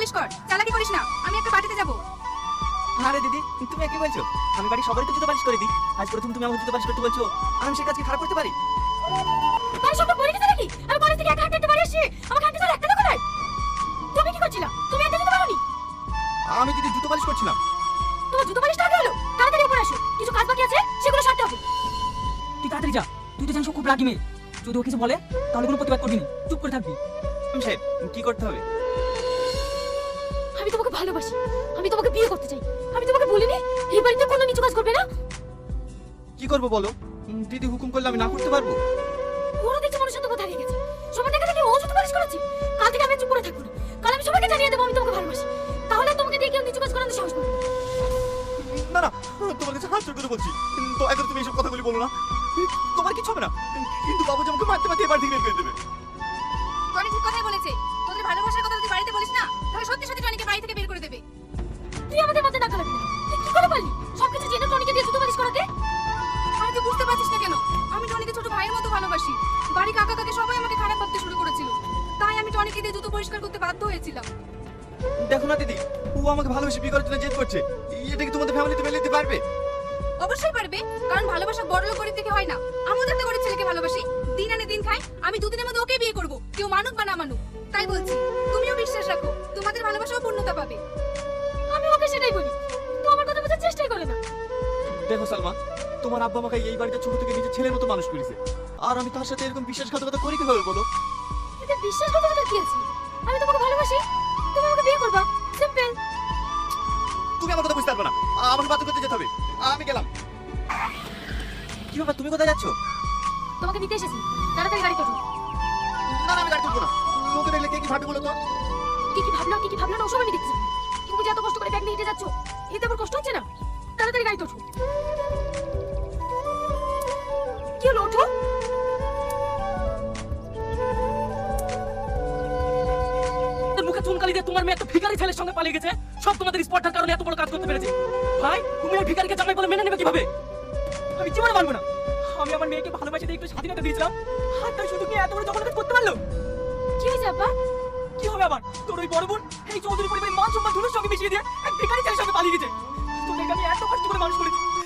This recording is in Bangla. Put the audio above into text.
পালিশ কর, চালাকি করিস না। আমি একটা পার্টিতে যাব। আরে দিদি, তুমি কি বলছো? আমি বাড়ি সবারই তো জুতো পালিশ করে দিই। আজ প্রথম তুমি আমার জুতো পালিশ করতে বলছো, আমি সেই কাজকে খারাপ করতে পারি? বাড়ি সবটা পড়ে গেছে নাকি? আমি কলেজ থেকে একা হাঁটতে পারি আসি, আমাকে হাঁটতে চলে একটা লোক নাই। তুমি কি করছিলা? তুমি একা যেতে পারোনি? আমি দিদি জুতো পালিশ করছিলাম। তোমার জুতো পালিশটা আগে হলো, তাড়াতাড়ি উপরে আসো, কিছু কাজ বাকি আছে সেগুলো সারতে হবে। তুই তাড়াতাড়ি যা, তুই তো জানিস ও খুব রাগি মেয়ে। যদি ও কিছু বলে তাহলে কোনো প্রতিবাদ করবি না, চুপ করে থাকবি। সাহেব, কি করতে হবে? আমি তোমাকে ভালোবাসি, আমি তোমাকে বিয়ে করতে চাই। আমি তোমাকে বলিনি এই বাড়িতে কোনো নিচু কাজ করবে না? কি করবো বলো? দিদি হুকুম করলে আমি না করতে পারবো? ওরা দেখছে মানুষের তো কথা গেছে, সবার দেখা দেখি ও জুতো পালিশ করাচ্ছে। কাল থেকে আমি চুপ করে থাকবো না, কাল আমি সবাইকে জানিয়ে দেবো আমি তোমাকে ভালোবাসি। তাহলে আর তোমাকে দিয়ে কেউ নিচু কাজ করানোর সাহস পাবে না। না না, তোমার কাছে হাত জোড় করে বলছি, তো একবার তুমি এইসব কথাগুলি বলো না। তোমার কিছু হবে না, কিন্তু বাবুজি আমাকে মারতে মারতে এবার থেকে বের করে দেবে। টনি ঠিক কথাই বলেছে। তোদের ভালোবাসার কথা যদি বাড়িতে বলিস না, তাহলে সত্যি সত্যি টনিকে বাড়ি থেকে বের করে দেবে। তুই আমাদের মধ্যে নাক গলাবি না। তুই কি করে পারলি সবকিছু জেনে টনিকে দিয়ে জুতো পালিশ করাতে? আর তুই বুঝতে পারছিস না কেন? আমি টনিকে ছোট ভাইয়ের মতো ভালোবাসি। বাড়ি কাকা কাকে সবাই আমাকে খারাপ ভাবতে শুরু করেছিল, তাই আমি টনিকে দিয়ে জুতো পরিষ্কার করতে বাধ্য হয়েছিলাম। দেখো না দিদি, ও আমাকে ভালোবেসে বিয়ে করার জন্য জেদ করছে। এটা কি তোমাদের ফ্যামিলিতে মেনে নিতে পারবে? অবশ্যই পারবে, কারণ ভালোবাসা বড় লোক গরিব থেকে হয় না। আমিও একটা গরিব ছেলেকে ভালোবাসি, দিন আনে দিন খাই। আমি দুদিনের মধ্যে ওকে বিয়ে করব, কেউ মানুক বা না মানুক। তাই বলছি, তুমিও বিশ্বাস রাখো, তোমাদের ভালোবাসাও পূর্ণতা পাবে। আমি ওকে সেটাই বলি, তো আমার কথা বোঝার চেষ্টাই করে না। দেখো সালমা, তোমার আব্বা আমাকে এই বাড়িতে ছোট থেকে নিজের ছেলের মতো মানুষ করেছে, আর আমি তার সাথে এরকম বিশ্বাসঘাতকতা করি কিভাবে বলো? এতে বিশ্বাসঘাতকতা কি আছে? আমি তোমাকে ভালোবাসি, তুমি আমাকে বিয়ে করবা, সিম্পল। তুমি আমার কথা বুঝতে পারবে না, আমাকে বাধ্য করতে যেতে হবে। আমি গেলাম। কি ব্যাপার, তুমি কোথায় যাচ্ছ? তোমাকে নিতে এসেছি, তাড়াতাড়ি গাড়ি তোলো। না না, আমি গাড়ি তুলবো না। লোকে দেখলে কে কি ভাববে বলো তো? কি কি ভাবলো না ওসব আমি দেখছি। তুমি যে এত কষ্ট করে ব্যাগ নিয়ে হেঁটে যাচ্ছ, এতে আমার কষ্ট হচ্ছে না? তাড়াতাড়ি গাড়ি তোলো। কি হলো, ওঠো। মুখে চুনকালি দিয়ে তোমার মেয়ে একটা ভিখারি ছেলের সঙ্গে পালিয়ে গেছে, সব তোমাদের স্পর্ধার কারণে এত বড় কাজ করতে পেরেছে। ভাই, তুমি এই ভিখারিকে জামাই বলে মেনে নেবে কিভাবে? আমি জীবনে মানবো না। আমি আমার মেয়েকে ভালোবাসে দিয়ে একটু স্বাধীনতা দিয়েছিলাম, আর তাই শুধু কি এত বড় জঘন্য কাজ করতে পারলো? কি হয়েছে আব্বা? কি হবে আবার? তোর ওই বড় বোন এই চৌধুরী পরিবারের মান সম্মান ধুলোর সঙ্গে মিশিয়ে দিয়ে এক ভিখারি ছেলের সঙ্গে পালিয়ে গেছে। তোদেরকে আমি এত কষ্ট করে মানুষ করেছি,